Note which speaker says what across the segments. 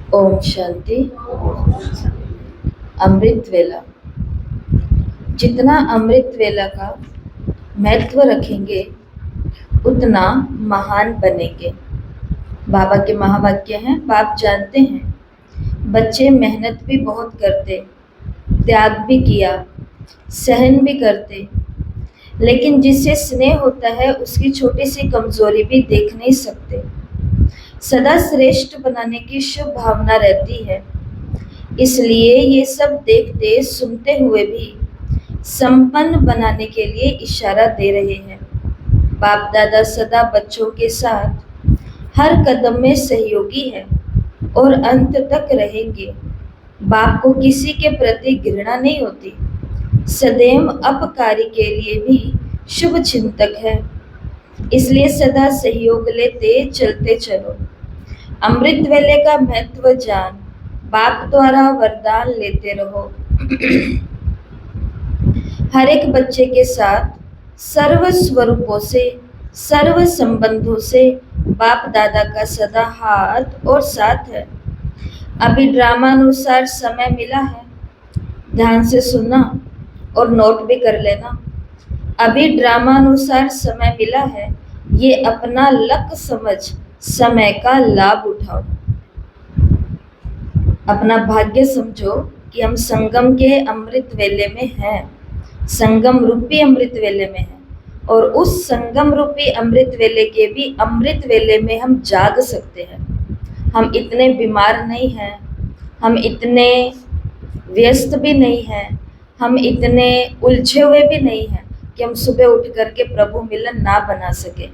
Speaker 1: ओम शांति। अमृत वेला। जितना अमृत वेला का महत्व रखेंगे उतना महान बनेंगे। बाबा के महावाक्य हैं, बाप जानते हैं। बच्चे मेहनत भी बहुत करते, त्याग भी किया, सहन भी करते, लेकिन जिससे स्नेह होता है उसकी छोटी सी कमजोरी भी देख नहीं सकते। सदा श्रेष्ठ बनाने की शुभ भावना रहती है, इसलिए ये सब देखते सुनते हुए भी संपन्न बनाने के लिए इशारा दे रहे हैं। बाप दादा सदा बच्चों के साथ हर कदम में सहयोगी है और अंत तक रहेंगे। बाप को किसी के प्रति घृणा नहीं होती, सदैव अपकारी के लिए भी शुभ चिंतक है, इसलिए सदा सहयोग लेते चलते चलो। अमृत वेले का महत्व जान बाप द्वारा वरदान लेते रहो। हर एक बच्चे के साथ सर्व स्वरूपों से, सर्व संबंधों से बाप दादा का सदा हाथ और साथ है। अभी ड्रामानुसार समय मिला है, ध्यान से सुनना और नोट भी कर लेना। अभी ड्रामानुसार समय मिला है, ये अपना लक समझ समय का लाभ उठाओ। अपना भाग्य समझो कि हम संगम के अमृत वेले में हैं, संगम रूपी अमृत वेले में हैं, और उस संगम रूपी अमृत वेले के भी अमृत वेले में हम जाग सकते हैं। हम इतने बीमार नहीं हैं, हम इतने व्यस्त भी नहीं हैं, हम इतने उलझे हुए भी नहीं हैं कि हम सुबह उठ करके प्रभु मिलन ना बना सके।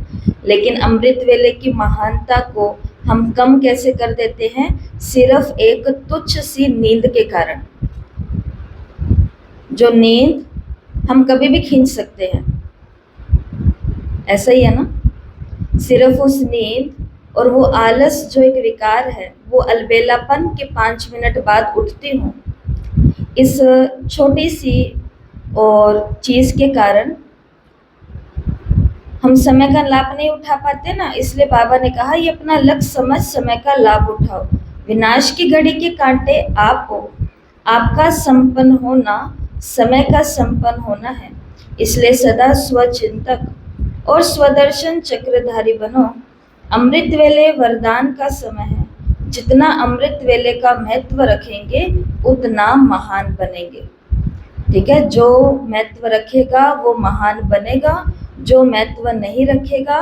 Speaker 1: लेकिन अमृत वेले की महानता को हम कम कैसे कर देते हैं? सिर्फ एक तुच्छ सी नींद के कारण। जो नींद हम कभी भी खींच सकते हैं, ऐसा ही है ना। सिर्फ उस नींद और वो आलस जो एक विकार है, वो अलबेलापन के 5 मिनट बाद उठती हूँ, इस छोटी सी और चीज के कारण हम समय का लाभ नहीं उठा पाते ना। इसलिए बाबा ने कहा ये अपना लक्ष्य समझ समय का लाभ उठाओ। विनाश की घड़ी के कांटे आप हो, आपका संपन्न होना समय का संपन्न होना है। इसलिए सदा स्वचिंतक और स्वदर्शन चक्रधारी बनो। अमृत वेले वरदान का समय है, जितना अमृत वेले का महत्व रखेंगे उतना महान बनेंगे। ठीक है, जो महत्व रखेगा वो महान बनेगा, जो महत्व नहीं रखेगा,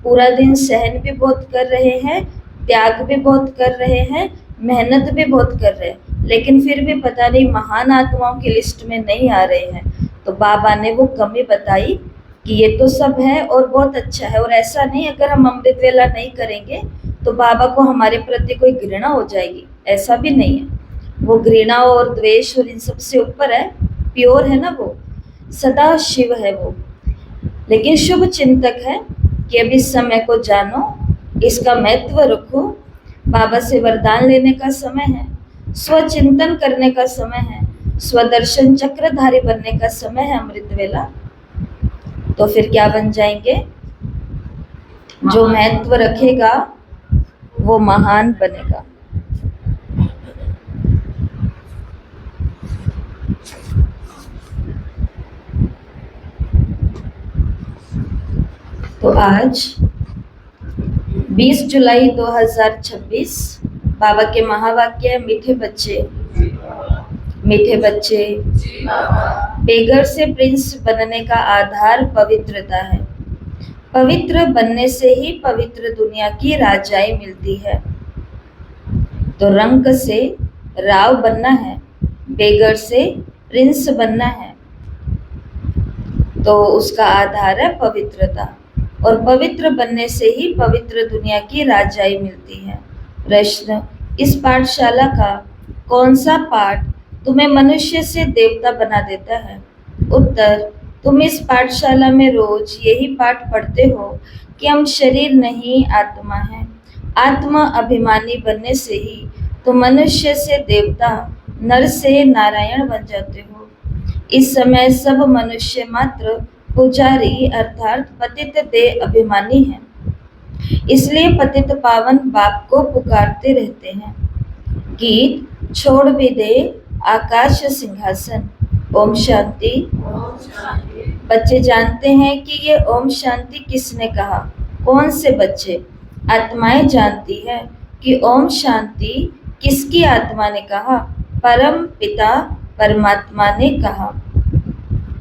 Speaker 1: पूरा दिन सहन भी बहुत कर रहे हैं, त्याग भी बहुत कर रहे हैं, मेहनत भी बहुत कर रहे हैं, लेकिन फिर भी पता नहीं महान आत्माओं की लिस्ट में नहीं आ रहे हैं। तो बाबा ने वो कमी बताई कि ये तो सब है और बहुत अच्छा है, और ऐसा नहीं अगर हम अमृत वेला नहीं करेंगे तो बाबा को हमारे प्रति कोई घृणा हो जाएगी, ऐसा भी नहीं है। वो घृणा और द्वेष और इन सब से ऊपर है, प्योर है ना, वो सदा शिव है वो। लेकिन शुभ चिंतक है कि अब इस समय को जानो, इसका महत्व रखो। बाबा से वरदान लेने का समय है, स्वचिंतन करने का समय है, स्वदर्शन चक्रधारी बनने का समय है अमृत वेला। तो फिर क्या बन जाएंगे? जो महत्व रखेगा वो महान बनेगा। तो आज 20 जुलाई 2026 बाबा के महावाक्य, मीठे बच्चे, मीठे बच्चे, बेगर से प्रिंस बनने का आधार पवित्रता है। पवित्र बनने से ही पवित्र दुनिया की राजाई मिलती है। तो रंक से राव बनना है, बेगर से प्रिंस बनना है, तो उसका आधार है पवित्रता, और पवित्र बनने से ही पवित्र दुनिया की राजाई मिलती है। प्रश्न, इस पाठशाला का कौन सा पाठ तुम्हें मनुष्य से देवता बना देता है? उत्तर, तुम इस पाठशाला में रोज यही पाठ पढ़ते हो कि हम शरीर नहीं आत्मा हैं। आत्मा अभिमानी बनने से ही तुम मनुष्य से देवता, नर से नारायण बन जाते हो। इस समय सब मनुष्य मात्र पुजारी अर्थात पतित देह अभिमानी हैं, इसलिए पतित पावन बाप को पुकारते रहते हैं। गीत छोड़ भी दे आकाश सिंहासन। ओम शांति। बच्चे जानते हैं कि ये ओम शांति किसने कहा? कौन से बच्चे? आत्माएं जानती है कि ओम शांति किसकी आत्मा ने कहा? परम पिता परमात्मा ने कहा।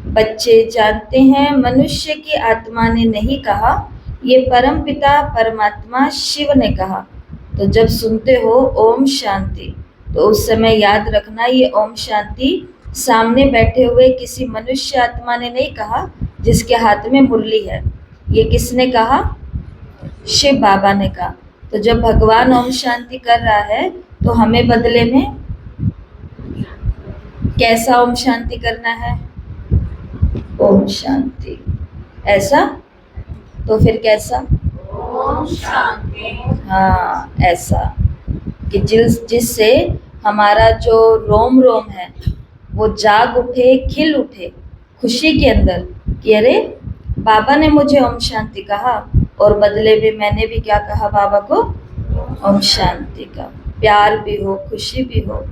Speaker 1: बच्चे जानते हैं मनुष्य की आत्मा ने नहीं कहा, ये परम पिता परमात्मा शिव ने कहा। तो जब सुनते हो ओम शांति तो उस समय याद रखना, ये ओम शांति सामने बैठे हुए किसी मनुष्य आत्मा ने नहीं कहा जिसके हाथ में मुरली है। ये किसने कहा? शिव बाबा ने कहा। तो जब भगवान ओम शांति कर रहा है तो हमें बदले में कैसा ओम शांति करना है? ओम शांति। ऐसा? तो फिर कैसा?
Speaker 2: ओम शांति।
Speaker 1: हाँ, ऐसा कि जिससे हमारा जो रोम रोम है वो जाग उठे, खिल उठे खुशी के अंदर कि अरे बाबा ने मुझे ओम शांति कहा और बदले में मैंने भी क्या कहा बाबा को? ओम शांति का। प्यार भी हो, खुशी भी हो।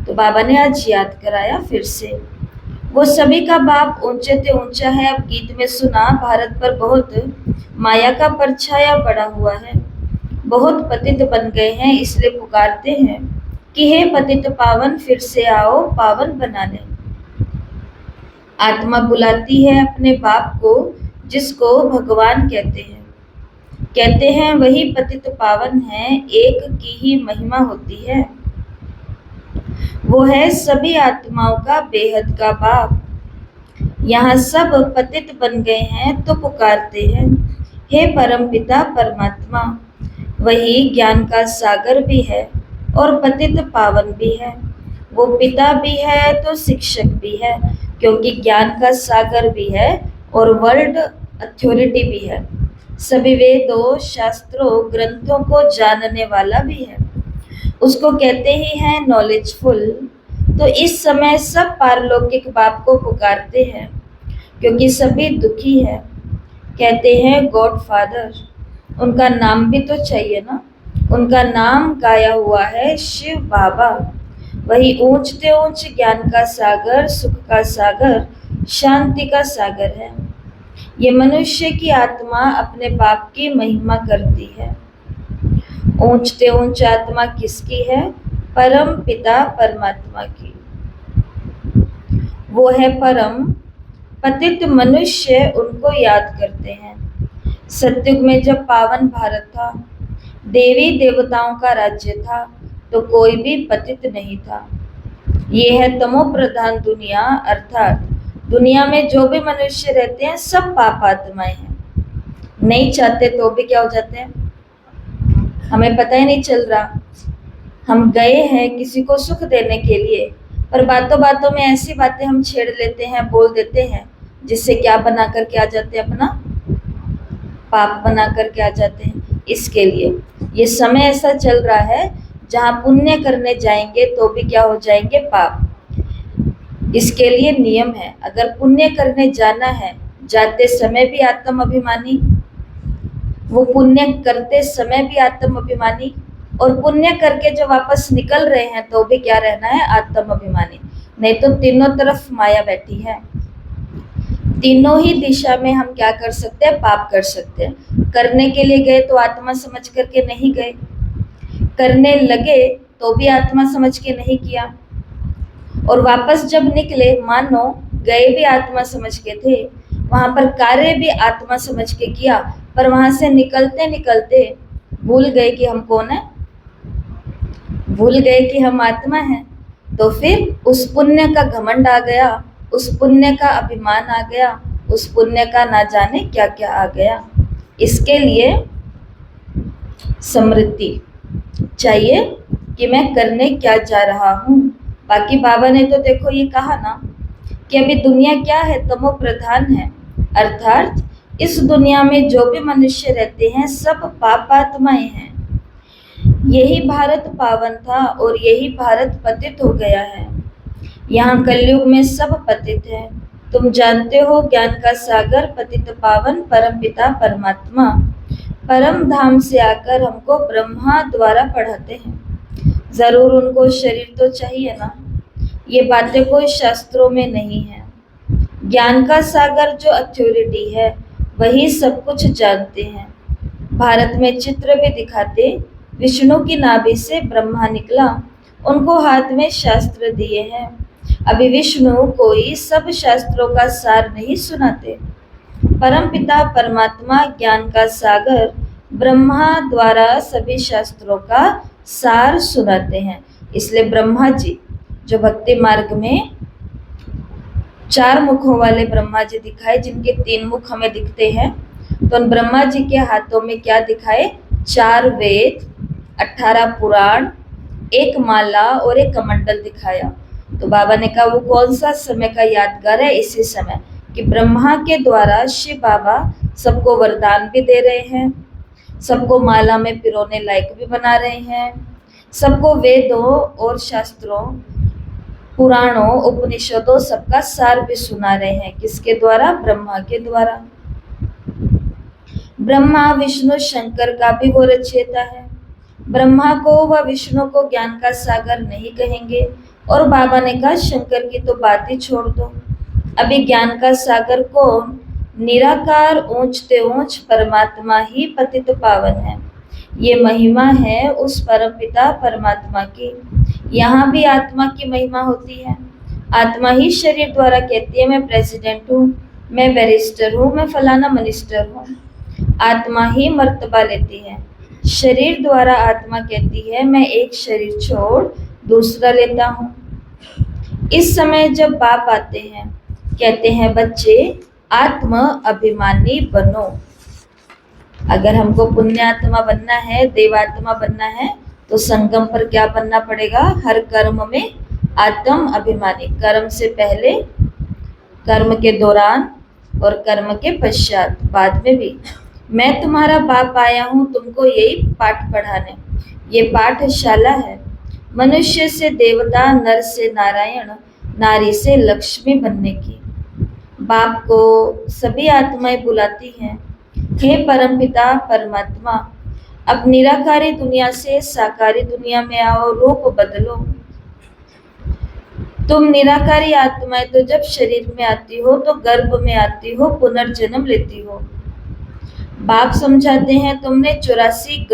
Speaker 1: तो बाबा ने आज याद कराया फिर से। वो सभी का बाप ऊंचे ते ऊंचा है। अब गीत में सुना, भारत पर बहुत माया का परछाया पड़ा हुआ है, बहुत पतित बन गए हैं, इसलिए पुकारते हैं कि हे पतित पावन फिर से आओ पावन बनाने। आत्मा बुलाती है अपने बाप को जिसको भगवान कहते हैं वही पतित पावन है, एक की ही महिमा होती है। वो है सभी आत्माओं का बेहद का बाप। यहाँ सब पतित बन गए हैं तो पुकारते हैं हे परम पिता परमात्मा। वही ज्ञान का सागर भी है और पतित पावन भी है। वो पिता भी है तो शिक्षक भी है, क्योंकि ज्ञान का सागर भी है और वर्ल्ड अथॉरिटी भी है। सभी वेदों, शास्त्रों, ग्रंथों को जानने वाला भी है। उसको कहते ही हैं नॉलेजफुल। तो इस समय सब पारलौकिक बाप को पुकारते हैं क्योंकि सभी दुखी है। कहते हैं गॉड फादर। उनका नाम भी तो चाहिए ना। उनका नाम गाया हुआ है शिव बाबा। वही ऊंचते ऊंच ज्ञान का सागर, सुख का सागर, शांति का सागर है। ये मनुष्य की आत्मा अपने बाप की महिमा करती है। ऊंचते ऊंच आत्मा किसकी है? परम पिता परमात्मा की। वो है परम। पतित मनुष्य उनको याद करते हैं। सतयुग में जब पावन भारत था, देवी देवताओं का राज्य था, तो कोई भी पतित नहीं था। ये है तमो प्रधान दुनिया, अर्थात दुनिया में जो भी मनुष्य रहते हैं सब पाप आत्माएं हैं। नहीं चाहते तो भी क्या हो जाते हैं? हमें पता ही नहीं चल रहा। हम गए हैं किसी को सुख देने के लिए, पर बातों बातों में ऐसी बातें हम छेड़ लेते हैं, बोल देते हैं, जिससे क्या बना करके आ जाते हैं? अपना पाप बना करके आ जाते हैं। इसके लिए ये समय ऐसा चल रहा है जहाँ पुण्य करने जाएंगे तो भी क्या हो जाएंगे? पाप। इसके लिए नियम है, अगर पुण्य करने जाना है, जाते समय भी आत्म अभिमानी, वो पुण्य करते समय भी आत्म अभिमानी, और पुण्य करके जो वापस निकल रहे हैं तो भी क्या रहना है? आत्म अभिमानी। नहीं तो तीनों तरफ माया बैठी है। तीनों ही दिशा में हम क्या कर सकते हैं? पाप कर सकते हैं। करने के लिए गए तो आत्मा समझ करके नहीं गए, करने लगे तो भी आत्मा समझ के नहीं किया, और वापस जब निकले, मानो गए भी आत्मा समझ के थे, वहां पर कार्य भी आत्मा समझ के किया, पर वहां से निकलते निकलते भूल गए कि हम कौन है, भूल गए कि हम आत्मा हैं। तो फिर उस पुण्य का घमंड आ गया, उस पुण्य का अभिमान आ गया, उस पुण्य का ना जाने क्या क्या आ गया। इसके लिए स्मृति चाहिए कि मैं करने क्या जा रहा हूँ। बाकी बाबा ने तो देखो ये कहा ना कि अभी दुनिया क्या है? तमो प्रधान है, अर्थात इस दुनिया में जो भी मनुष्य रहते हैं सब पापात्माएं हैं। यही भारत पावन था और यही भारत पतित हो गया है। यहाँ कलयुग में सब पतित है। तुम जानते हो ज्ञान का सागर, पतित पावन, परम पिता परमात्मा परम धाम से आकर हमको ब्रह्मा द्वारा पढ़ाते हैं। जरूर उनको शरीर तो चाहिए ना। ये बातें कोई शास्त्रों में नहीं है। ज्ञान का सागर जो अथॉरिटी है वही सब कुछ जानते हैं। भारत में चित्र भी दिखाते, विष्णु की नाभि से ब्रह्मा निकला, उनको हाथ में शास्त्र दिए हैं। अभी विष्णु कोई सब शास्त्रों का सार नहीं सुनाते। परमपिता परमात्मा ज्ञान का सागर ब्रह्मा द्वारा सभी शास्त्रों का सार सुनाते हैं। इसलिए ब्रह्मा जी जो भक्ति मार्ग में 4 मुखों वाले ब्रह्मा जी दिखाए, जिनके 3 मुख हमें दिखते हैं, तो उन ब्रह्मा जी के हाथों में क्या दिखाए? 4 वेद, 18 पुराण, 1 माला और 1 कमंडल दिखाया। तो बाबा ने कहा वो कौन सा समय का यादगार है? इसी समय कि ब्रह्मा के द्वारा शिव बाबा सबको वरदान भी दे रहे हैं, सबको माला में पिरोने लायक भी बना रहे हैं, सबको वेदों और शास्त्रों, पुराणों, उपनिषदों सबका सार भी सुना रहे हैं। किसके द्वारा? ब्रह्मा के द्वारा। ब्रह्मा विष्णु शंकर का भी वो रचयिता है। ब्रह्मा को व विष्णु को ज्ञान का सागर नहीं कहेंगे। और बाबा ने कहा शंकर की तो बात ही छोड़ दो। अभी ज्ञान का सागर कौन? निराकार ऊंचते ऊंच परमात्मा ही पतित पावन है। ये महिमा है उस परम पिता परमात्मा की। यहाँ भी आत्मा की महिमा होती है। आत्मा ही शरीर द्वारा कहती है मैं प्रेसिडेंट हूँ, मैं बैरिस्टर हूँ, मैं फलाना मिनिस्टर हूँ। आत्मा ही मर्तबा लेती है। शरीर द्वारा आत्मा कहती है मैं एक शरीर छोड़ दूसरा लेता हूँ। इस समय जब बाप आते हैं, कहते हैं बच्चे आत्म अभिमानी बनो। अगर हमको पुण्यात्मा बनना है, देवात्मा बनना है, तो संगम पर क्या बनना पड़ेगा? हर कर्म में आत्म अभिमानी। कर्म से पहले, कर्म के दौरान और कर्म के पश्चात, बाद में भी। मैं तुम्हारा बाप आया हूँ तुमको यही पाठ पढ़ाने। ये पाठशाला है। मनुष्य से देवता, नर से नारायण, नारी से लक्ष्मी बनने की। बाप को सभी आत्माएं बुलाती हैं, हे परमपिता परमात्मा, अब निराकारी दुनिया से साकारी दुनिया में आओ, रूप बदलो। तुम निराकारी आत्माएं तो जब शरीर में आती हो तो गर्भ में आती हो, पुनर्जन्म लेती हो। बाप समझाते हैं तुमने 84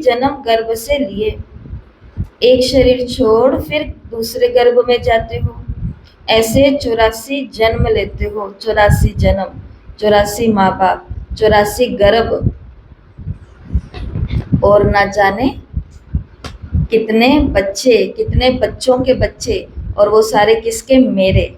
Speaker 1: जन्म गर्भ से लिए। एक शरीर छोड़ फिर दूसरे गर्भ में जाते हो। ऐसे 84 जन्म लेते हो, 84 जन्म, 84 माँ बाप, 84 गर्भ, और ना जाने कितने बच्चे, कितने बच्चों के बच्चे, और वो सारे किसके? मेरे।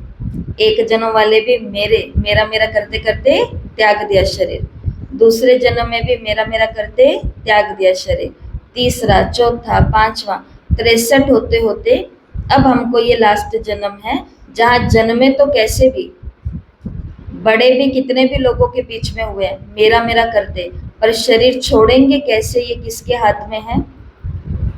Speaker 1: एक जन्म वाले भी मेरे, मेरा मेरा करते करते त्याग दिया शरीर। दूसरे जन्म में भी मेरा मेरा करते त्याग दिया शरीर। तीसरा, चौथा, पांचवा, 63 होते होते अब हमको ये लास्ट जन्म है, जहाँ जन्मे तो कैसे भी, बड़े भी कितने भी लोगों के बीच में हुए, मेरा मेरा करते, पर शरीर छोड़ेंगे कैसे ये किसके हाथ में है?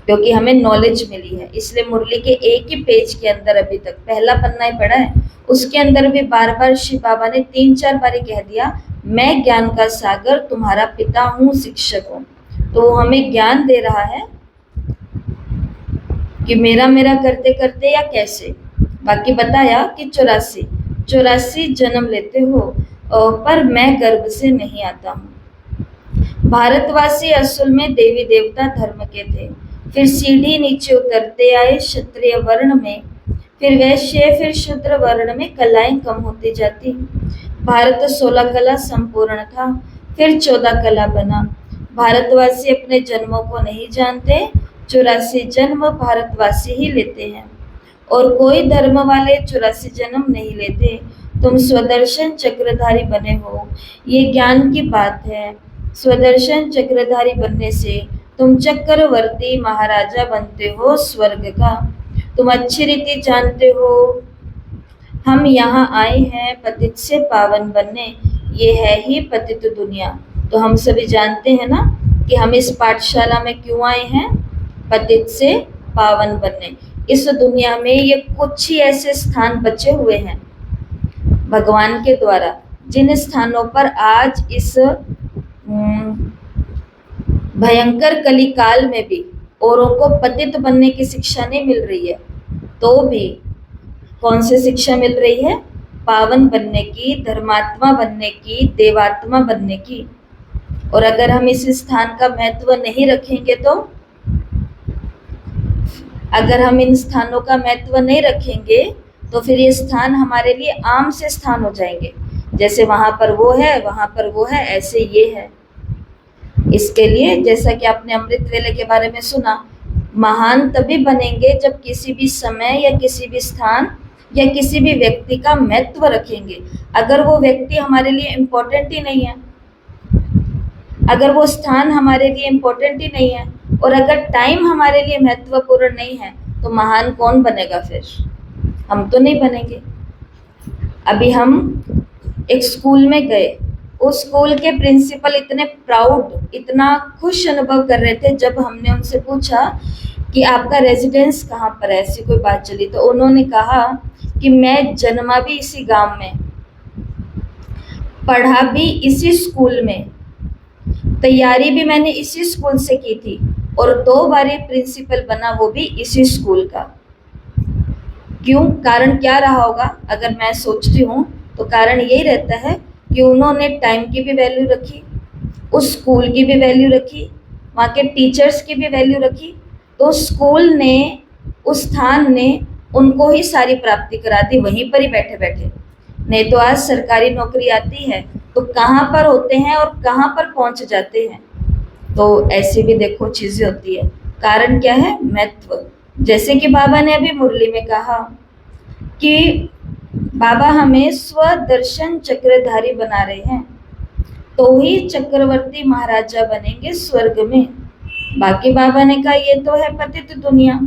Speaker 1: क्योंकि हमें नॉलेज मिली है। इसलिए मुरली के एक ही पेज के अंदर अभी तक पहला पन्ना ही पढ़ा है, उसके अंदर भी बार बार शिव बाबा ने 3-4 बार कह दिया मैं ज्ञान का सागर तुम्हारा पिता हूँ, शिक्षक हूँ। तो वो हमें ज्ञान दे रहा है कि मेरा मेरा करते करते या कैसे। बाकी बताया कि 84 जन्म लेते हो, पर मैं गर्भ से नहीं आता हूँ। भारतवासी असल में देवी देवता धर्म के थे, फिर सीढ़ी नीचे उतरते आए क्षत्रिय वर्ण में, फिर वैश्य, फिर शूद्र वर्ण में कलाएं कम होती जाती। भारत 16 कला संपूर्ण था, फिर 14 कला बना। भारतवासी अपने जन्मों को नहीं जानते, 84 जन्म भारतवासी ही लेते हैं, और कोई धर्म वाले 84 जन्म नहीं लेते। तुम स्वदर्शन चक्रधारी बने हो, ये ज्ञान की बात है। स्वदर्शन चक्रधारी बनने से तुम चक्रवर्ती महाराजा बनते हो स्वर्ग का। तुम अच्छी रीति जानते हो हम यहाँ आए हैं पतित से पावन बनने, ये है ही पतित दुनिया। तो हम सभी जानते हैं ना कि हम इस पाठशाला में क्यों आए हैं? पतित से पावन बनने। इस दुनिया में ये कुछ ही ऐसे स्थान बचे हुए हैं भगवान के द्वारा, जिन स्थानों पर आज इस भयंकर कलिकाल में भी औरों को पतित बनने की शिक्षा नहीं मिल रही है, तो भी कौन सी शिक्षा मिल रही है? पावन बनने की, धर्मात्मा बनने की, देवात्मा बनने की। और अगर हम इस स्थान का महत्व नहीं रखेंगे तो, अगर हम इन स्थानों का महत्व नहीं रखेंगे तो फिर ये स्थान हमारे लिए आम से स्थान हो जाएंगे। जैसे वहां पर वो है, वहां पर वो है, ऐसे ये है। इसके लिए जैसा कि आपने अमृत वेले के बारे में सुना, महान तभी बनेंगे जब किसी भी समय या किसी भी स्थान या किसी भी व्यक्ति का महत्व रखेंगे। अगर वो व्यक्ति हमारे लिए इम्पोर्टेंट ही नहीं है, अगर वो स्थान हमारे लिए इम्पोर्टेंट ही नहीं है, और अगर टाइम हमारे लिए महत्वपूर्ण नहीं है, तो महान कौन बनेगा फिर? हम तो नहीं बनेंगे। अभी हम एक स्कूल में गए, उस स्कूल के प्रिंसिपल इतने प्राउड, इतना खुश अनुभव कर रहे थे जब हमने उनसे पूछा कि आपका रेजिडेंस कहाँ पर है, ऐसी कोई बात चली, तो उन्होंने कहा कि मैं जन्मा भी इसी गांव में, पढ़ा भी इसी स्कूल में, तैयारी भी मैंने इसी स्कूल से की थी, और 2 बारी प्रिंसिपल बना, वो भी इसी स्कूल का। क्यों? कारण क्या रहा होगा? अगर मैं सोचती हूँ तो कारण यही रहता है कि उन्होंने टाइम की भी वैल्यू रखी, उस स्कूल की भी वैल्यू रखी, वहाँ के टीचर्स की भी वैल्यू रखी। तो स्कूल ने, उस स्थान ने उनको ही सारी प्राप्ति करा दी, वहीं पर ही बैठे बैठे। नहीं तो आज सरकारी नौकरी आती है तो कहाँ पर होते हैं और कहाँ पर पहुँच जाते हैं। तो ऐसी भी देखो चीज़ें होती है। कारण क्या है? महत्व। जैसे कि बाबा ने अभी मुरली में कहा कि बाबा हमें स्वदर्शन चक्रधारी बना रहे हैं, तो ही चक्रवर्ती महाराजा बनेंगे स्वर्ग में। बाकी बाबा ने कहा ये तो है पतित दुनिया,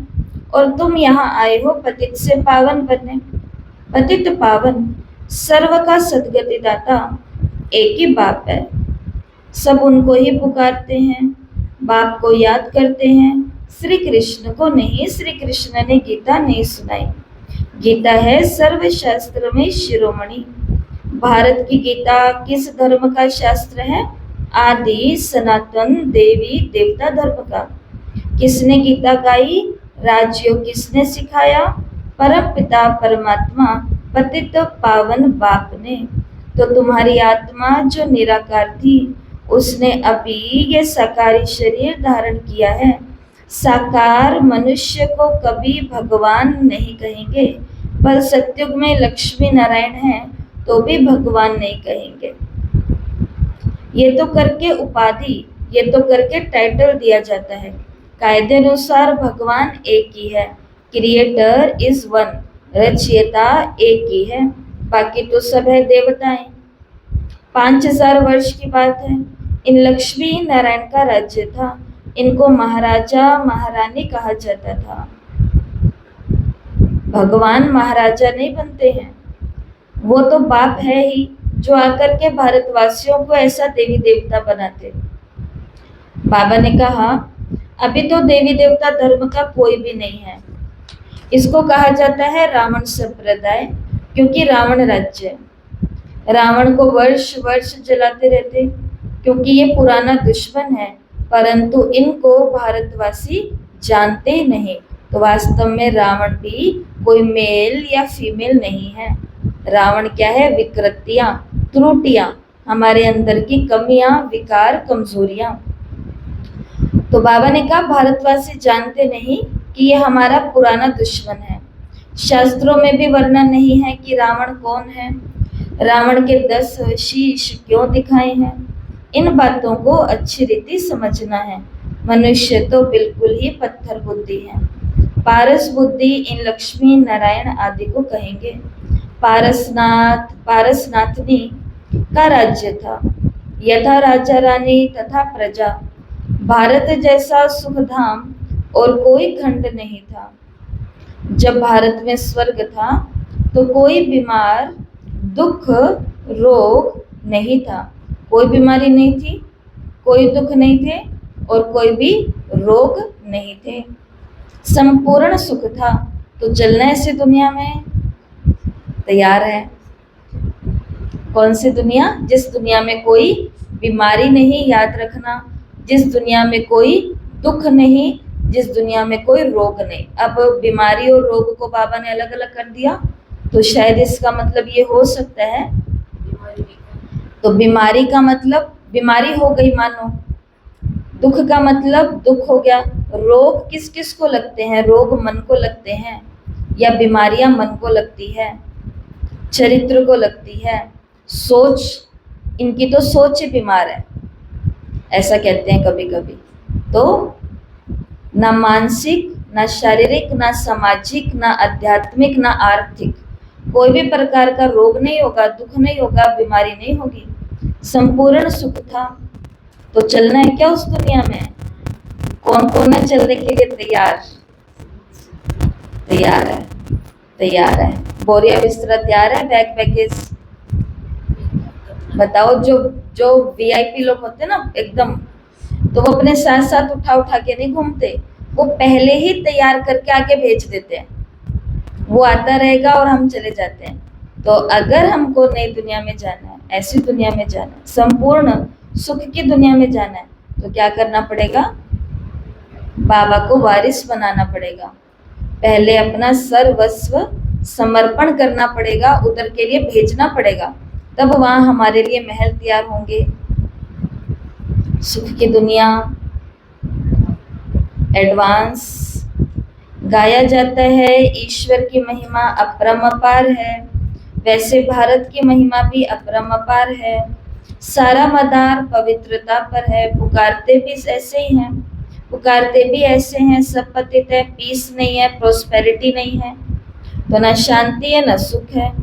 Speaker 1: और तुम यहाँ आए हो पतित से पावन बनने। पतित पावन सर्व का सद्गति दाता एक ही बाप है, सब उनको ही पुकारते हैं, बाप को याद करते हैं, श्री कृष्ण को नहीं। श्री कृष्ण ने गीता नहीं सुनाई। गीता है सर्व शास्त्र में शिरोमणि। भारत की गीता किस धर्म का शास्त्र है? आदि सनातन देवी देवता धर्म का। किसने गीता गाई? राजयोग किसने सिखाया? परम पिता परमात्मा पतित पावन बाप ने। तो तुम्हारी आत्मा जो निराकार थी, उसने अभी ये साकारी शरीर धारण किया है। साकार मनुष्य को कभी भगवान नहीं कहेंगे, पर सत्युग में लक्ष्मी नारायण है तो भी भगवान नहीं कहेंगे। ये तो करके उपाधि, ये तो करके टाइटल दिया जाता है। कायदे अनुसार भगवान एक ही है, क्रिएटर इज वन, रचयिता एक ही है, बाकी तो सब है देवताएं। 5000 वर्ष की बात है, इन लक्ष्मी नारायण का राज्य था, इनको महाराजा महारानी कहा जाता था। भगवान महाराजा नहीं बनते हैं, वो तो बाप है ही जो आकर के भारतवासियों को ऐसा देवी देवता बनाते। बाबा ने कहा अभी तो देवी देवता धर्म का कोई भी नहीं है। इसको कहा जाता है रावण संप्रदाय, क्योंकि रावण राज्य है। रावण को वर्ष वर्ष जलाते रहते, क्योंकि ये पुराना दुश्मन है, परंतु इनको भारतवासी जानते नहीं। तो वास्तव में रावण भी कोई मेल या फीमेल नहीं है। रावण क्या है? विकृतियां, त्रुटियां, हमारे अंदर की कमियां, विकार, कमजोरियां। तो बाबा ने कहा भारतवासी जानते नहीं कि ये हमारा पुराना दुश्मन है। शास्त्रों में भी वर्णन नहीं है कि रावण कौन है, रावण के 10 शीश क्यों दिखाए हैं। इन बातों को अच्छी रीति समझना है। मनुष्य तो बिल्कुल ही पत्थर बुद्धि है। पारस बुद्धि इन लक्ष्मी नारायण आदि को कहेंगे। पारसनाथ, पारसनाथनी का राज्य था, यथा राजा रानी तथा प्रजा। भारत जैसा सुखधाम और कोई खंड नहीं था। जब भारत में स्वर्ग था तो कोई बीमार, दुख, रोग नहीं था। कोई बीमारी नहीं थी, कोई दुख नहीं थे और कोई भी रोग नहीं थे। संपूर्ण सुख था। तो चलना ऐसी दुनिया में तैयार है? कौन सी दुनिया? जिस दुनिया में कोई बीमारी नहीं, याद रखना, जिस दुनिया में कोई दुख नहीं, जिस दुनिया में कोई रोग नहीं। अब बीमारी और रोग को बाबा ने अलग अलग कर दिया, तो शायद इसका मतलब ये हो सकता है, तो बीमारी का मतलब बीमारी हो गई मानो, दुख का मतलब दुख हो गया। रोग किस किस को लगते हैं? रोग मन को लगते हैं, या बीमारियां मन को लगती है, चरित्र को लगती है, सोच, इनकी तो सोच ही बीमार है, ऐसा कहते हैं कभी कभी। तो ना मानसिक, ना शारीरिक, ना सामाजिक, ना आध्यात्मिक, ना आर्थिक, कोई भी प्रकार का रोग नहीं होगा, दुख नहीं होगा, बीमारी नहीं होगी, संपूर्ण सुख था। तो चलना है क्या उस दुनिया में? कौन कौन है चलने के लिए तैयार? तैयार है, तैयार है। बोरिया बिस्तरा तैयार है, बैग पैकेज बताओ। जो जो वीआईपी लोग होते हैं ना एकदम, तो वो अपने साथ साथ उठा उठा के नहीं घूमते, वो पहले ही तैयार करके आके भेज देते हैं, वो आता रहेगा और हम चले जाते हैं। तो अगर हमको नई दुनिया में जाना है, ऐसी दुनिया में जाना है, संपूर्ण सुख की दुनिया में जाना है, तो क्या करना पड़ेगा? बाबा को वारिस बनाना पड़ेगा। पहले अपना सर्वस्व समर्पण करना पड़ेगा, उधर के लिए भेजना पड़ेगा, तब वहां हमारे लिए महल तैयार होंगे। सुख की दुनिया एडवांस गाया जाता है, ईश्वर की महिमा अपरंपार है, वैसे भारत की महिमा भी अपरंपार है। सारा मदार पवित्रता पर है, पुकारते भी ऐसे ही हैं, पुकारते भी ऐसे हैं, सब पतित है, पीस नहीं है, प्रोस्पेरिटी नहीं है, तो ना शांति है ना सुख है।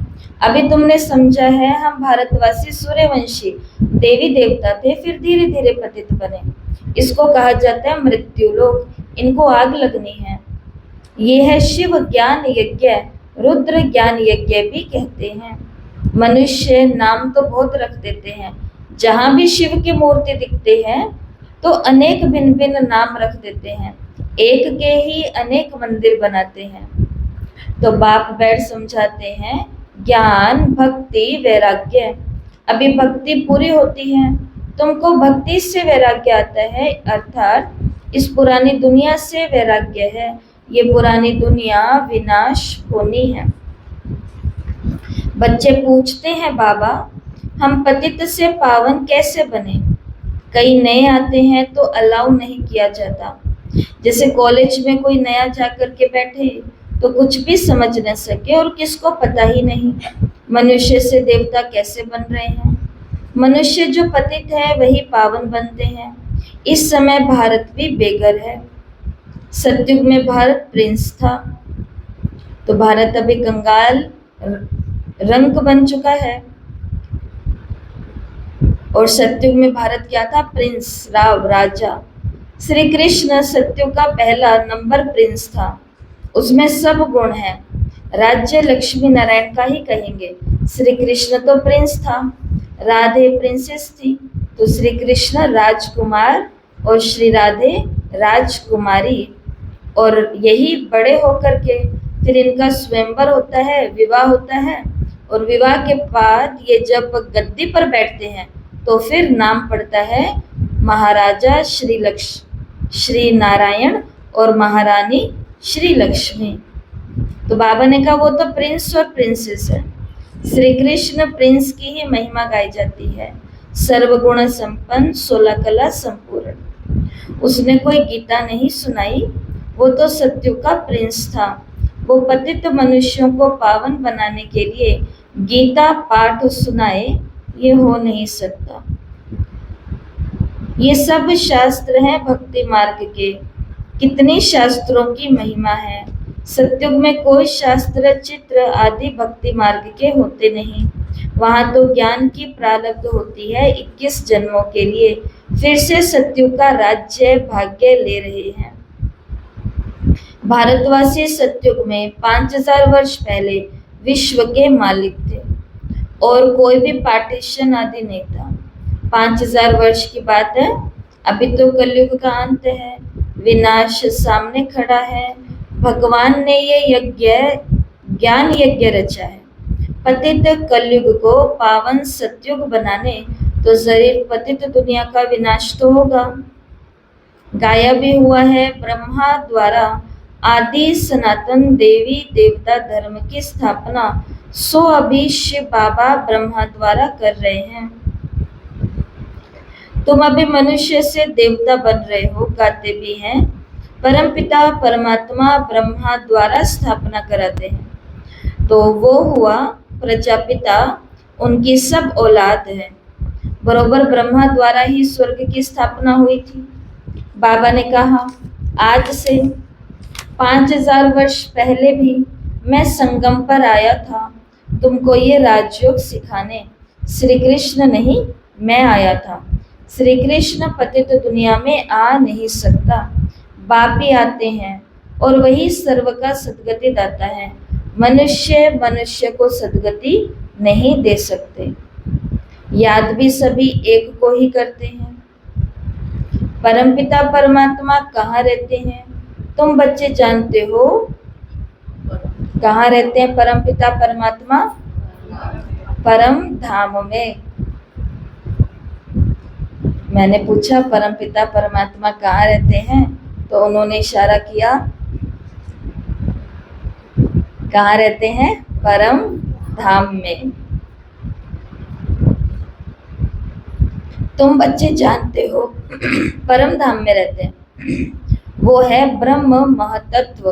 Speaker 1: अभी तुमने समझा है, हम भारतवासी सूर्यवंशी देवी देवता थे, फिर धीरे धीरे पतित बने। इसको कहा जाता है मृत्यु लोक, इनको आग लगनी है। ये है शिव ज्ञान यज्ञ, रुद्र ज्ञान यज्ञ भी कहते हैं। मनुष्य नाम तो बहुत रख देते हैं, जहां भी शिव की मूर्ति दिखते हैं तो अनेक भिन्न भिन्न नाम रख देते हैं, एक के ही अनेक मंदिर बनाते हैं। तो बाप बैठ समझाते हैं ज्ञान भक्ति वैराग्य। अभी भक्ति पूरी होती है, तुमको भक्ति से वैराग्य आता है, अर्थात इस पुरानी दुनिया से वैराग्य है। ये पुरानी दुनिया विनाश होनी है। बच्चे पूछते हैं बाबा हम पतित से पावन कैसे बने? कई नए आते हैं तो अलाउ नहीं किया जाता। जैसे कॉलेज में कोई नया जाकर के बैठे तो कुछ भी समझ न सके और किसको पता ही नहीं मनुष्य से देवता कैसे बन रहे हैं। मनुष्य जो पतित है वही पावन बनते हैं। इस समय भारत भी बेघर है। सतयुग में भारत प्रिंस था, तो भारत अभी कंगाल रंक बन चुका है। और सतयुग में भारत क्या था? प्रिंस, राव, राजा। श्री कृष्ण सतयुग का पहला नंबर प्रिंस था, उसमें सब गुण हैं। राज्य लक्ष्मी नारायण का ही कहेंगे। श्री कृष्ण तो प्रिंस था, राधे प्रिंसेस थी, तो श्री कृष्ण राजकुमार और श्री राधे राजकुमारी। और यही बड़े होकर के फिर इनका स्वयंवर होता है, विवाह होता है, और विवाह के बाद ये जब गद्दी पर बैठते हैं तो फिर नाम पड़ता है महाराजा श्री नारायण और महारानी श्री लक्ष्मी। तो बाबा ने कहा वो तो प्रिंस और प्रिंसेस है। श्री कृष्ण प्रिंस की ही महिमा गाई जाती है, सर्वगुण संपन्न 16 कला संपूर्ण। उसने कोई गीता नहीं सुनाई, वो तो सतयुग का प्रिंस था। वो पतित मनुष्यों को पावन बनाने के लिए गीता पाठ सुनाए, ये हो नहीं सकता। ये सब शास्त्र हैं भक्ति मार्ग के। कितनी शास्त्रों की महिमा है। सतयुग में कोई शास्त्र चित्र आदि भक्ति मार्ग के होते नहीं। वहां तो ज्ञान की प्रारब्ध होती है 21 जन्मों के लिए। फिर से सतयुग का राज्य भाग्य ले रहे हैं। भारतवासी सतयुग में 5000 वर्ष पहले विश्व के मालिक थे और कोई भी पार्टीशन आदि नहीं था। 5000 वर्ष की बात है। अभी तो कलयुग का अंत है, विनाश सामने खड़ा है। भगवान ने ये यज्ञ ज्ञान यज्ञ रचा है। पतित कलयुग को पावन सतयुग बनाने तो जरूर पतित दुनिया का विनाश तो होगा। गाया भी हुआ है, ब्रह्मा द्वारा आदि सनातन देवी देवता धर्म की स्थापना सो अभी शिव बाबा ब्रह्मा द्वारा कर रहे हैं। तुम अभी मनुष्य से देवता बन रहे हो, गाते भी हैं। परमपिता परमात्मा ब्रह्मा द्वारा स्थापना कराते हैं। तो वो हुआ प्रजापिता, उनकी सब औलाद है। बरोबर ब्रह्मा द्वारा ही स्वर्ग की स्थापना हुई थी। बाबा ने कहा, आज से 5000 वर्ष पहले भी मैं संगम पर आया था तुमको ये राजयोग सिखाने। श्री कृष्ण नहीं, मैं आया था। श्री कृष्ण पतित दुनिया में आ नहीं सकता, बाप ही आते हैं और वही सर्व का सदगति दाता है। मनुष्य मनुष्य को सदगति नहीं दे सकते। याद भी सभी एक को ही करते हैं। परमपिता परमात्मा कहाँ रहते हैं? तुम बच्चे जानते हो कहाँ रहते हैं परमपिता परमात्मा? परम धाम में। मैंने पूछा परमपिता परमात्मा कहाँ रहते हैं, तो उन्होंने इशारा किया, कहाँ रहते हैं? परम धाम में। तुम बच्चे जानते हो परम धाम में रहते हैं। वो है ब्रह्म महतत्व।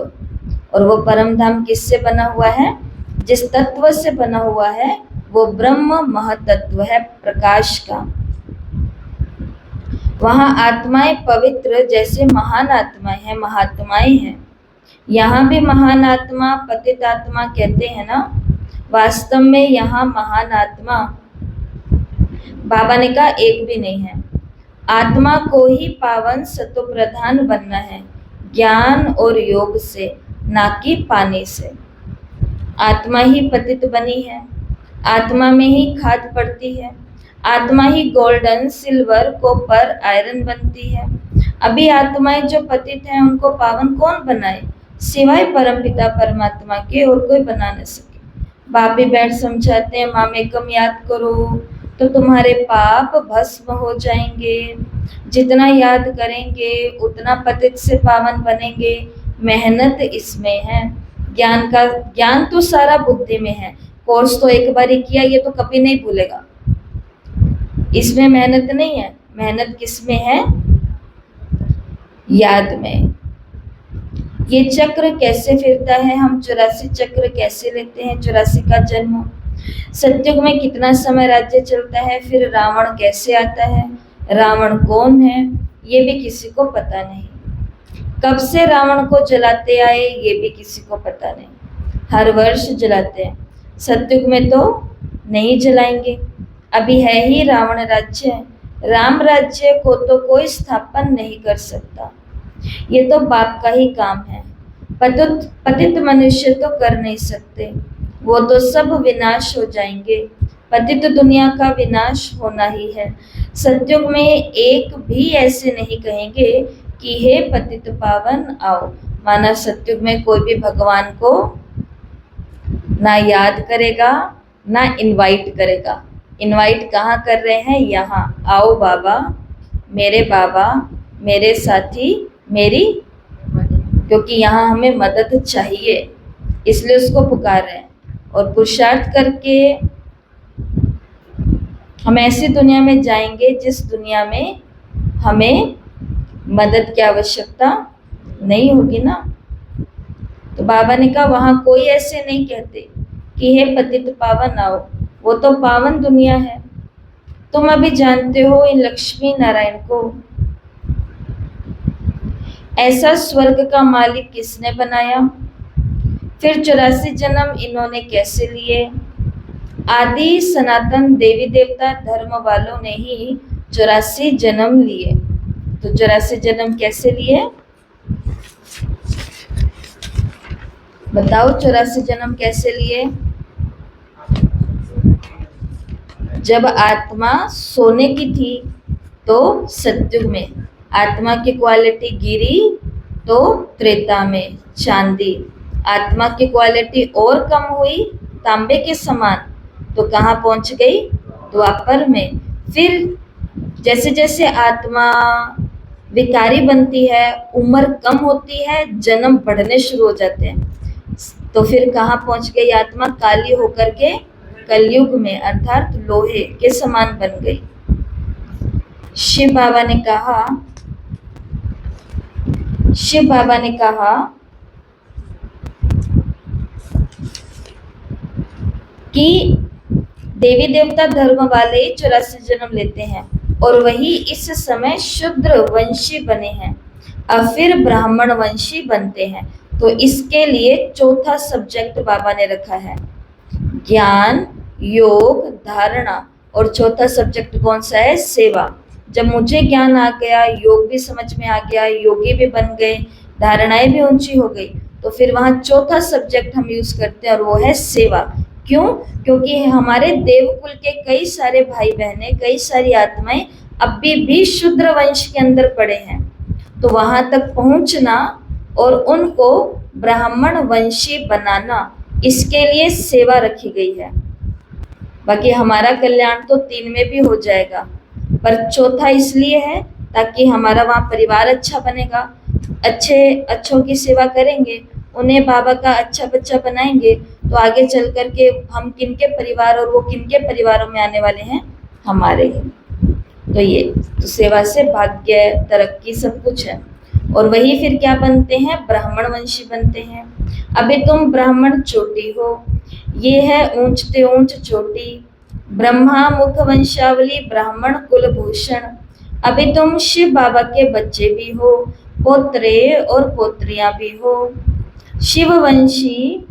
Speaker 1: और वो परम धाम किससे बना हुआ है? जिस तत्व से बना हुआ है वो ब्रह्म महतत्व है, प्रकाश का। वहाँ आत्माएं पवित्र जैसे महान आत्माएं हैं, महात्माएं हैं। यहाँ भी महान आत्मा पतित आत्मा कहते हैं ना, वास्तव में यहाँ महान आत्मा बाबा ने कहा एक भी नहीं है। आत्मा को ही पावन सतो प्रधान बनना है, ज्ञान और योग से, ना कि पानी से। आत्मा ही पतित बनी है, आत्मा में ही खाद पड़ती है, आत्मा ही गोल्डन सिल्वर कॉपर आयरन बनती है। अभी आत्माएं जो पतित हैं उनको पावन कौन बनाए? सिवाय परमपिता परमात्मा के और कोई बना न सके। बाप भी बैठ समझाते हैं, मामेकम याद करो तो तुम्हारे पाप भस्म हो जाएंगे। जितना याद करेंगे उतना पतित से पावन बनेंगे। मेहनत इसमें है। ज्ञान तो सारा बुद्धि में है। कोर्स तो एक बार ही किया, ये तो कभी नहीं भूलेगा। इसमें मेहनत नहीं है। मेहनत किसमें है? याद में। ये चक्र कैसे फिरता है? हम 84 चक्र कैसे लेते हैं? 84 का जन्म। सत्युग में कितना समय राज्य चलता है? फिर रावण कैसे आता है? रावण कौन है? ये भी किसी को पता नहीं। कब से रावण को जलाते आए ये भी किसी को पता नहीं। हर वर्ष जलाते हैं। सत्युग में तो नहीं जलाएंगे। अभी है ही रावण राज्य। राम राज्य को तो कोई स्थापन नहीं कर सकता। ये तो बाप का ही काम है। पतित मनुष्य तो कर नहीं सकते, वो तो सब विनाश हो जाएंगे। पतित दुनिया का विनाश होना ही है। सत्युग में एक भी ऐसे नहीं कहेंगे कि हे पतित पावन आओ। माना सत्युग में कोई भी भगवान को ना याद करेगा ना इनवाइट करेगा। इनवाइट कहाँ कर रहे हैं? यहाँ आओ बाबा, मेरे साथी, मेरी, क्योंकि यहाँ हमें मदद चाहिए इसलिए उसको पुकार रहे हैं। और पुरुषार्थ करके हम ऐसी दुनिया में जाएंगे जिस दुनिया में हमें मदद की आवश्यकता नहीं होगी ना। तो बाबा ने कहा वहाँ कोई ऐसे नहीं कहते कि हे पतित पावन आओ, वो तो पावन दुनिया है। तुम अभी जानते हो इन लक्ष्मी नारायण को। ऐसा स्वर्ग का मालिक किसने बनाया? फिर 84 जन्म इन्होंने कैसे लिए? आदि सनातन देवी देवता धर्म वालों ने ही 84 जन्म लिए। तो 84 जन्म कैसे लिए? बताओ 84 जन्म कैसे लिए? जब आत्मा सोने की थी तो सत्युग में, आत्मा की क्वालिटी गिरी तो त्रेता में चांदी, आत्मा की क्वालिटी और कम हुई तांबे के समान तो कहाँ पहुंच गई? द्वापर में। फिर जैसे जैसे आत्मा विकारी बनती है, उम्र कम होती है, जन्म बढ़ने शुरू हो जाते हैं। तो फिर कहाँ पहुंच गई आत्मा? काली होकर के कलयुग में, अर्थात लोहे के समान बन गई। शिव बाबा ने कहा कि देवी देवता धर्म वाले 84 जन्म लेते हैं और वही इस समय शूद्र वंशी बने हैं, अब फिर ब्राह्मण वंशी बनते हैं। तो इसके लिए चौथा सब्जेक्ट बाबा ने रखा है, ज्ञान, योग, धारणा, और चौथा सब्जेक्ट कौन सा है? सेवा। जब मुझे ज्ञान आ गया, योग भी समझ में आ गया, योगी भी बन गए, धारणाएं भी ऊंची हो गई, तो फिर वहां चौथा सब्जेक्ट हम यूज करते हैं और वो है सेवा। क्यों? क्योंकि हमारे देवकुल के कई सारे भाई बहने, कई सारी आत्माएं अभी भी शूद्र वंश के अंदर पड़े हैं, तो वहां तक पहुंचना और उनको ब्राह्मण वंशी बनाना, इसके लिए सेवा रखी गई है। बाकी हमारा कल्याण तो 3 में भी हो जाएगा, पर चौथा इसलिए है ताकि हमारा वहाँ परिवार अच्छा बनेगा, अच्छों की सेवा करेंगे, उन्हें बाबा का अच्छा बच्चा बनाएंगे, तो आगे चल करके हम किनके परिवार और वो किनके परिवारों में आने वाले हैं? हमारे ही। तो ये तो सेवा से भाग्य, तरक्की सब कुछ है। और वही फिर क्या बनते हैं? ब्राह्मण वंशी बनते हैं। अभी तुम ब्राह्मण चोटी हो, ये है ऊंचते ऊंच चोटी, ब्रह्मा मुख वंशावली, ब्राह्मण कुलभूषण। अभी तुम शिव बाबा के बच्चे भी हो, पोत्रे और पोत्रियां भी हो, शिववंशी,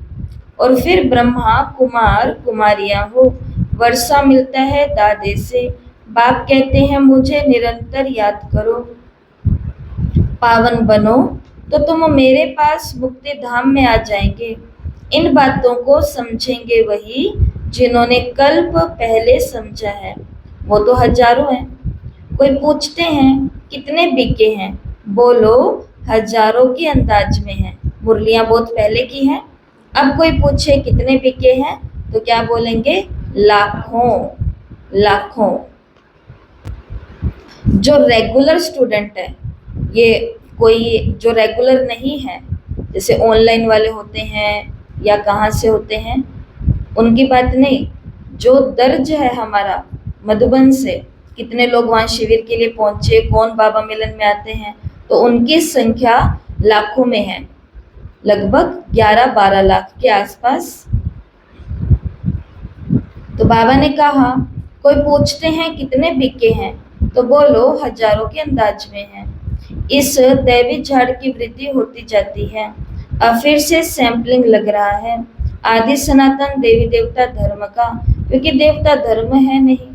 Speaker 1: और फिर ब्रह्मा कुमार कुमारियां हो। वर्षा मिलता है दादे से, बाप कहते हैं मुझे निरंतर याद करो, पावन बनो तो तुम मेरे पास मुक्ति धाम में आ जाएंगे। इन बातों को समझेंगे वही जिन्होंने कल्प पहले समझा है, वो तो हजारों हैं। कोई पूछते हैं कितने बिके हैं, बोलो हजारों की अंदाज में है, मुरलियां बहुत पहले की हैं। अब कोई पूछे कितने बिके हैं, तो क्या बोलेंगे? लाखों लाखों। जो रेगुलर स्टूडेंट है, ये कोई जो रेगुलर नहीं है, जैसे ऑनलाइन वाले होते हैं या कहाँ से होते हैं, उनकी बात नहीं। जो दर्ज है हमारा मधुबन से, कितने लोग वहाँ शिविर के लिए पहुंचे, कौन बाबा मिलन में आते हैं, तो उनकी संख्या लाखों में है, लगभग 11-12 लाख के आसपास। तो बाबा ने कहा कोई पूछते हैं कितने बिके हैं, तो बोलो हजारों के अंदाज में है। इस दैवी झाड़ की वृद्धि होती जाती है। अब फिर से सैंपलिंग लग रहा है आदि सनातन देवी देवता धर्म का, क्योंकि देवता धर्म है नहीं,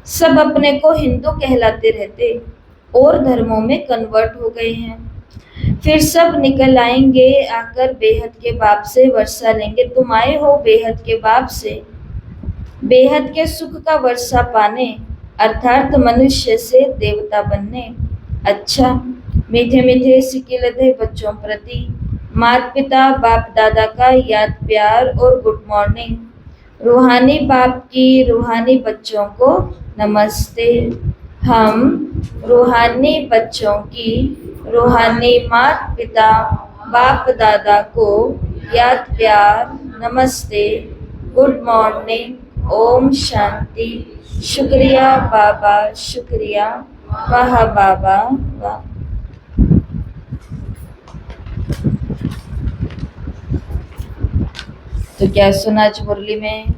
Speaker 1: सब अपने को हिंदू कहलाते रहते और धर्मों में कन्वर्ट हो गए हैं। फिर सब निकल आएंगे, आकर बेहद के बाप से वर्षा लेंगे। तुम आए हो बेहद के बाप से बेहद के सुख का वर्षा पाने, अर्थात मनुष्य से देवता बनने। अच्छा, मीठे मीठे सिकिलधे बच्चों प्रति माता पिता बाप दादा का याद प्यार और गुड मॉर्निंग। रूहानी बाप की रूहानी बच्चों को नमस्ते। हम रूहानी बच्चों की रूहानी माता पिता बाप दादा को याद प्यार, नमस्ते, गुड मॉर्निंग, ओम शांति। शुक्रिया बाबा, शुक्रिया, वाह बाबा वाह। तो क्या सुना आज मुरली में?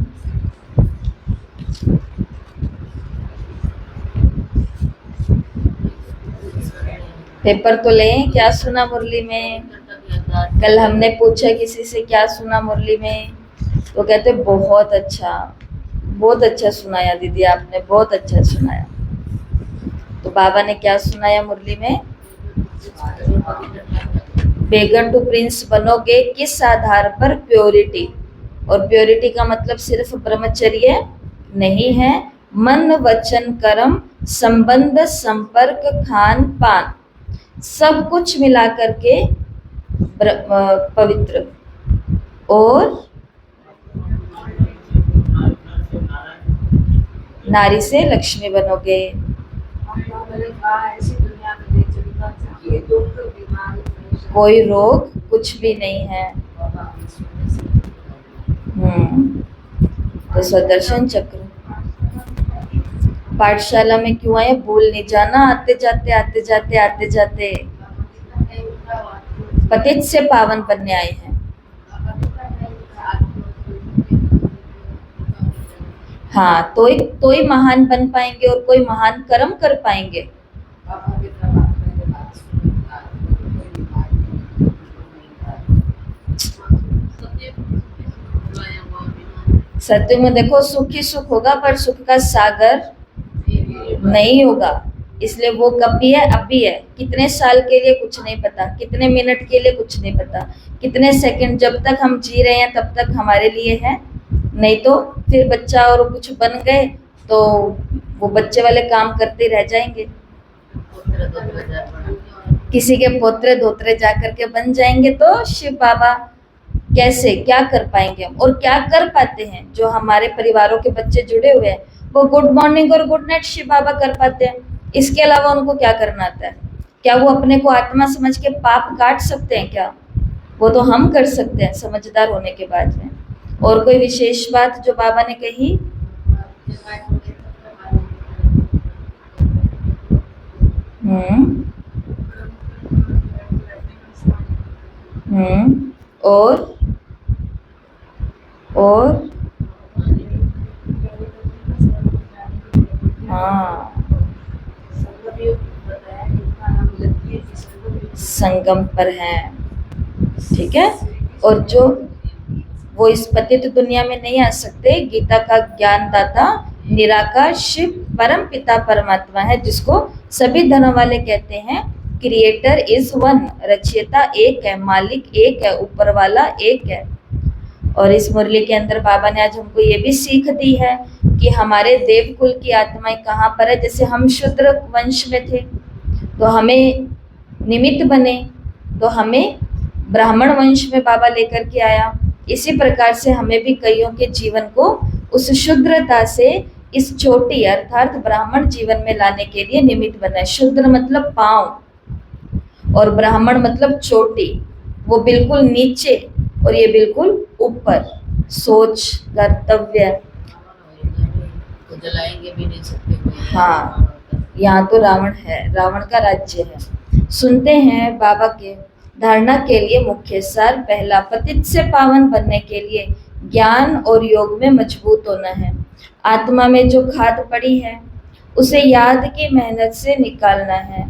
Speaker 1: पेपर तो लें, क्या सुना मुरली में? कल हमने पूछा किसी से क्या सुना मुरली में, तो कहते बहुत अच्छा सुनाया दीदी, आपने बहुत अच्छा सुनाया। तो बाबा ने क्या सुनाया मुरली में? बेगन टू प्रिंस बनोगे किस आधार पर? प्योरिटी। और प्योरिटी का मतलब सिर्फ ब्रह्मचर्य नहीं है, मन वचन कर्म संबंध संपर्क खान पान सब कुछ मिला करके पवित्र। और नारी से लक्ष्मी बनोगे।
Speaker 2: ऐसी दुनिया में कोई दुख बीमारी परेशानी
Speaker 1: कोई रोग कुछ भी नहीं है।
Speaker 2: बाबा विश्व में से
Speaker 1: तो स्वदर्शन चक्र पाठशाला में क्यों आए? भूल नहीं जाना, आते जाते आते जाते आते जाते पतित से पावन बनने आए हैं। हाँ, तो ही महान बन पाएंगे और कोई महान कर्म कर पाएंगे। सत्य में देखो सुख ही सुख होगा, पर सुख का सागर नहीं होगा। इसलिए वो कब भी है, अब भी है। कितने साल के लिए कुछ नहीं पता, कितने मिनट के लिए कुछ नहीं पता, कितने सेकंड, जब तक हम जी रहे हैं तब तक हमारे लिए है। नहीं तो फिर बच्चा और कुछ बन गए तो वो बच्चे वाले काम करते रह जाएंगे। किसी के पोत्रे धोत्रे जाकर के बन जाएंगे तो शिव बाबा कैसे, क्या कर पाएंगे हम? और क्या कर पाते हैं? जो हमारे परिवारों के बच्चे जुड़े हुए हैं वो गुड मॉर्निंग और गुड नाइट शिव बाबा कर पाते हैं। इसके अलावा उनको क्या करना आता है? क्या वो अपने को आत्मा समझ के पाप काट सकते हैं क्या? वो तो हम कर सकते हैं समझदार होने के बाद में। और कोई विशेष बात जो बाबा ने कही? और हाँ, संगम पर है, ठीक है। और जो वो इस पतित दुनिया में नहीं आ सकते, गीता का ज्ञानदाता निराकार शिव परम पिता परमात्मा है, जिसको सभी धर्म वाले कहते हैं क्रिएटर इज वन, रचयिता एक है, मालिक एक है, ऊपर वाला एक है। और इस मुरली के अंदर बाबा ने आज हमको ये भी सीख दी है कि हमारे देवकुल की आत्माएं कहाँ पर है। जैसे हम शूद्र वंश में थे तो हमें निमित्त बने, तो हमें ब्राह्मण वंश में बाबा लेकर के आया। इसी प्रकार से हमें भी कईयों के जीवन को उस शूद्रता से इस छोटी अर्थात ब्राह्मण जीवन में लाने के लिए निमित्त बना है। शूद्र मतलब पांव और ब्राह्मण मतलब चोटी, वो बिल्कुल नीचे और ये बिल्कुल ऊपर। सोच, कर्तव्य,
Speaker 2: तो जलाएंगे भी नहीं सकते।
Speaker 1: हाँ, यहाँ तो रावण है, रावण का राज्य है। सुनते हैं बाबा के धारणा के लिए मुख्य सार। पहला, पतित से पावन बनने के लिए ज्ञान और योग में मजबूत होना है। आत्मा में जो खाद पड़ी है उसे याद की मेहनत से निकालना है।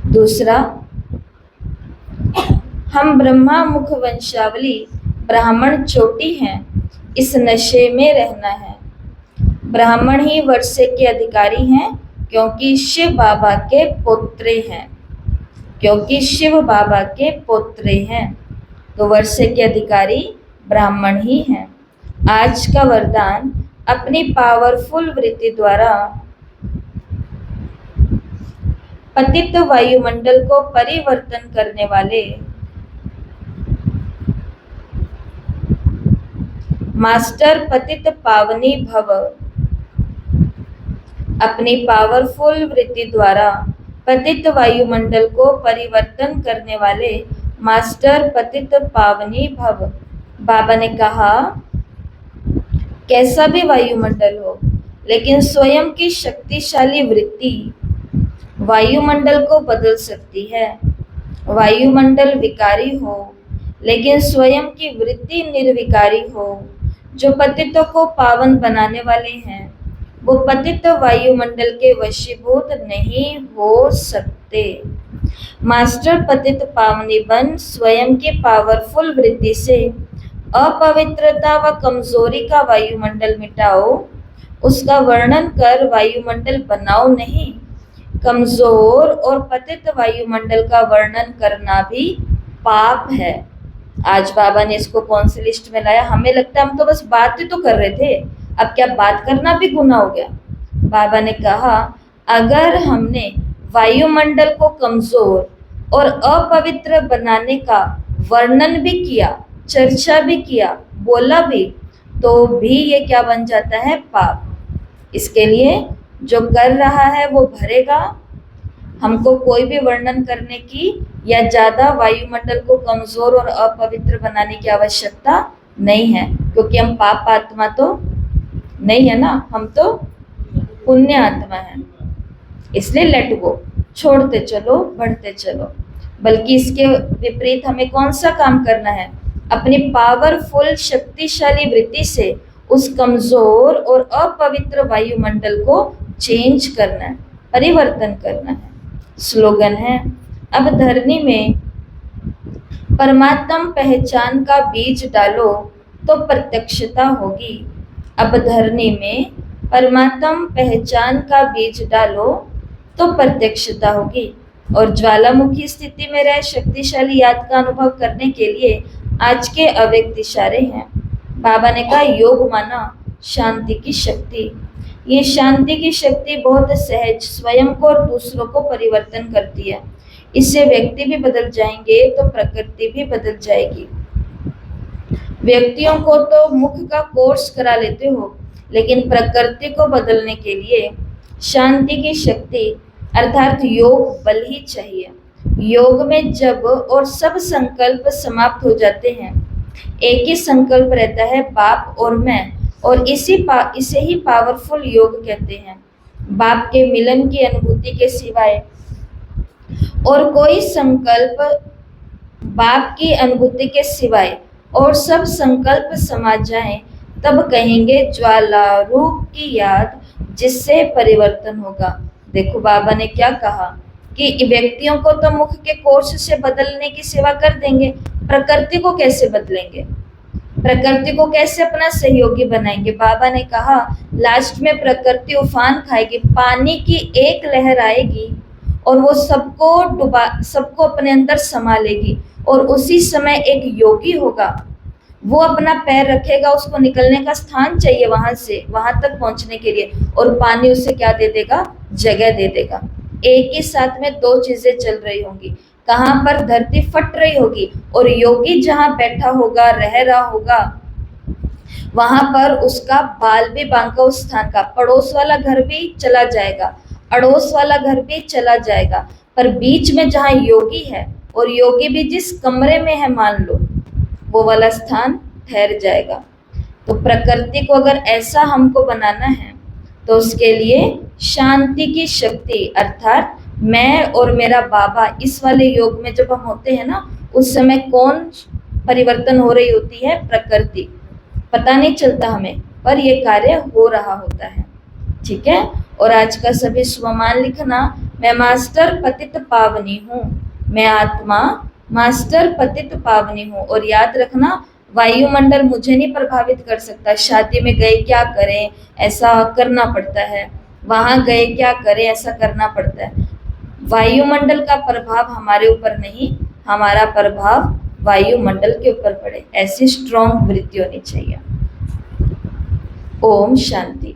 Speaker 1: दूसरा, हम ब्रह्मा मुख वंशावली ब्राह्मण चोटी हैं, इस नशे में रहना है। ब्राह्मण ही वर्षे के अधिकारी हैं क्योंकि शिव बाबा के पुत्र हैं, क्योंकि शिव बाबा के पुत्र हैं, तो वर्षे के अधिकारी ब्राह्मण ही हैं। आज का वरदान, अपनी पावरफुल वृत्ति द्वारा पतित वायुमंडल को परिवर्तन करने वाले मास्टर पतित पावनी भव। अपनी पावरफुल वृत्ति द्वारा पतित वायुमंडल को परिवर्तन करने वाले मास्टर पतित पावनी भव। बाबा ने कहा, कैसा भी वायुमंडल हो, लेकिन स्वयं की शक्तिशाली वृत्ति वायुमंडल को बदल सकती है। वायुमंडल विकारी हो, लेकिन स्वयं की वृत्ति निर्विकारी हो। जो पतितों को पावन बनाने वाले हैं वो पतित वायुमंडल के वशीभूत नहीं हो सकते। मास्टर पतित पावनी बन स्वयं की पावरफुल वृत्ति से अपवित्रता व कमजोरी का वायुमंडल मिटाओ। उसका वर्णन कर वायुमंडल बनाओ नहीं। कमजोर और पतित वायुमंडल का वर्णन करना भी पाप है। आज बाबा ने इसको कौन सी लिस्ट में लाया? हमें लगता है हम तो बस बात ही तो कर रहे थे, अब क्या बात करना भी गुनाह हो गया? बाबा ने कहा, अगर हमने वायुमंडल को कमजोर और अपवित्र बनाने का वर्णन भी किया, चर्चा भी किया, बोला भी, तो भी ये क्या बन जाता है? पाप। इसके लिए जो कर रहा है वो भरेगा। हमको कोई भी वर्णन करने की या ज्यादा वायुमंडल को कमजोर और अपवित्र बनाने की आवश्यकता नहीं है, क्योंकि हम पाप आत्मा तो नहीं है ना, हम तो पुण्य आत्मा है। इसलिए लेट गो, छोड़ते चलो, बढ़ते चलो। बल्कि इसके विपरीत हमें कौन सा काम करना है? अपनी पावरफुल शक्तिशाली वृत्ति से उस कमजोर और अपवित्र वायुमंडल को चेंज करना है, परिवर्तन करना है। स्लोगन है, अब धरनी में परमात्म पहचान का बीज डालो तो प्रत्यक्षता होगी। अब धरनी में परमात्म पहचान का बीज डालो तो प्रत्यक्षता होगी। और ज्वालामुखी स्थिति में रह शक्तिशाली याद का अनुभव करने के लिए आज के अव्यक्त इशारे हैं। बाबा ने कहा योग माना शांति की शक्ति। ये शांति की शक्ति बहुत सहज, स्वयं को और दूसरों को परिवर्तन करती है। इससे व्यक्ति भी बदल जाएंगे तो प्रकृति भी बदल जाएगी। व्यक्तियों को तो मुख का कोर्स करा लेते हो, लेकिन प्रकृति को बदलने के लिए शांति की शक्ति अर्थात योग बल ही चाहिए। योग में जब और सब संकल्प समाप्त हो जाते हैं, एक ही संकल्प रहता है, बाप और मैं, और इसे ही पावरफुल योग कहते हैं। बाप के मिलन की अनुभूति के सिवाय और कोई संकल्प, बाप की अनुभूति के सिवाय और सब संकल्प समा जाएं, तब कहेंगे ज्वाला रूप की याद जिससे परिवर्तन होगा। देखो बाबा ने क्या कहा कि व्यक्तियों को तो मुख के कोर्स से बदलने की सेवा कर देंगे, प्रकृति को कैसे बदलेंगे? प्रकृति को कैसे अपना सहयोगी बनाएंगे? बाबा ने कहा लास्ट में प्रकृति उफान खाएगी, पानी की एक लहर आएगी और वो सबको अपने अंदर समा लेगी। और उसी समय एक योगी होगा, वो अपना पैर रखेगा, उसको निकलने का स्थान चाहिए वहां से वहां तक पहुंचने के लिए, और पानी उसे क्या दे देगा? जगह दे देगा। एक ही साथ में दो चीजें चल रही होंगी। कहाँ पर? धरती फट रही होगी और योगी जहां बैठा होगा, रह रहा होगा, वहां पर उसका बाल भी बांका उस स्थान का, पड़ोस वाला घर भी चला जाएगा, अड़ोस वाला घर भी चला जाएगा, पर बीच में जहां योगी है और योगी भी जिस कमरे में है मान लो, वो वाला स्थान ठहर जाएगा। तो प्रकृति को अगर ऐसा हमको बनाना है तो उसके लिए शांति की शक्ति अर्थात मैं और मेरा बाबा, इस वाले योग में जब हम होते हैं ना, उस समय कौन परिवर्तन हो रही होती है? प्रकृति। पता नहीं चलता हमें, पर ये कार्य हो रहा होता है। ठीक है। और आज का सभी स्वमान लिखना, मैं मास्टर पतित पावनी हूँ, मैं आत्मा मास्टर पतित पावनी हूँ। और याद रखना, वायुमंडल मुझे नहीं प्रभावित कर सकता। शादी में गए क्या करें, ऐसा करना पड़ता है, वहां गए क्या करें, ऐसा करना पड़ता है। वायुमंडल का प्रभाव हमारे ऊपर नहीं, हमारा प्रभाव वायुमंडल के ऊपर पड़े, ऐसी स्ट्रॉन्ग वृत्ति होनी चाहिए। ओम शांति।